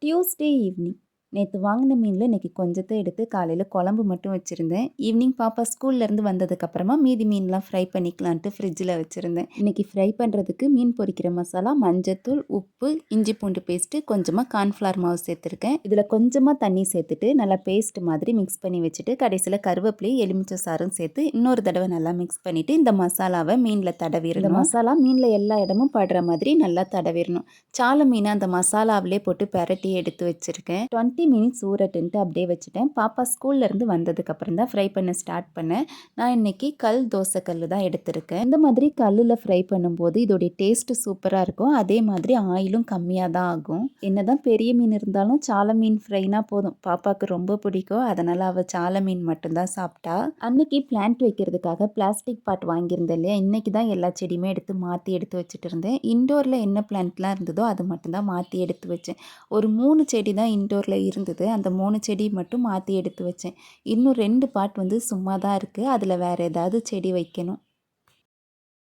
Tuesday evening. நேத்து வாங்குன மீன்ல இன்னைக்கு கொஞ்சத்த எடுத்து காலையில குழம்பு மட்டும் வச்சிருந்தேன். ஈவினிங் பாப்பா ஸ்கூல்லேருந்து வந்ததுக்கப்புறமா மீதி மீன்லாம் ஃப்ரை பண்ணிக்கலான்ட்டு ஃப்ரிட்ஜில் வச்சுருந்தேன். இன்னைக்கு ஃப்ரை பண்ணுறதுக்கு மீன் பொரிக்கிற மசாலா, மஞ்சத்தூள், உப்பு, இஞ்சி பூண்டு பேஸ்ட்டு, கொஞ்சமாக கார்ன்ஃப்ளவர் மாவு சேர்த்துருக்கேன். இதில் கொஞ்சமாக தண்ணி சேர்த்துட்டு நல்லா பேஸ்ட் மாதிரி மிக்ஸ் பண்ணி வச்சுட்டு கடைசியில் கருவேப்பிலையும் எலுமிச்சை சாறும் சேர்த்து இன்னொரு தடவை நல்லா மிக்ஸ் பண்ணிவிட்டு இந்த மசாலாவை மீனில் தடவிடணும். இந்த மசாலா மீனில் எல்லா இடமும் படுற மாதிரி நல்லா தடவிடணும். சால மீனை அந்த மசாலாவிலே போட்டு பெரட்டி எடுத்து வச்சுருக்கேன். 20 மினிட்ஸ் ஊறட்டுன்ட்டு அப்படியே வச்சுட்டேன். பாப்பா ஸ்கூல்லேருந்து வந்ததுக்கப்புறம் தான் ஃப்ரை பண்ண ஸ்டார்ட் பண்ணேன். நான் இன்றைக்கி தோசை கல் தான் எடுத்திருக்கேன். இந்த மாதிரி கல்லில் ஃப்ரை பண்ணும்போது இதோடைய டேஸ்ட்டு சூப்பராக இருக்கும். அதே மாதிரி ஆயிலும் கம்மியாக தான் ஆகும். என்னதான் பெரிய மீன் இருந்தாலும் சால மீன் ஃப்ரைனா போதும். பாப்பாவுக்கு ரொம்ப பிடிக்கும். அதனால் அவள் சால மீன் மட்டும்தான் சாப்பிட்டா. அன்னைக்கு பிளான்ட் வைக்கிறதுக்காக பிளாஸ்டிக் பாட் வாங்கியிருந்தேன் இல்லையா, இன்றைக்கி தான் எல்லா செடியுமே எடுத்து வச்சுட்டு இருந்தேன். இன்டோரில் என்ன பிளான்ட்லாம் இருந்ததோ அது மட்டும்தான் மாற்றி எடுத்து வச்சேன். ஒரு 3 செடி தான் இன்டோரில் இருந்தது. அந்த 3 செடி மட்டும் மாற்றி எடுத்து வச்சேன். இன்னும் 2 பாட் சும்மா தான் இருக்குது. அதில் வேறு ஏதாவது செடி வைக்கணும்.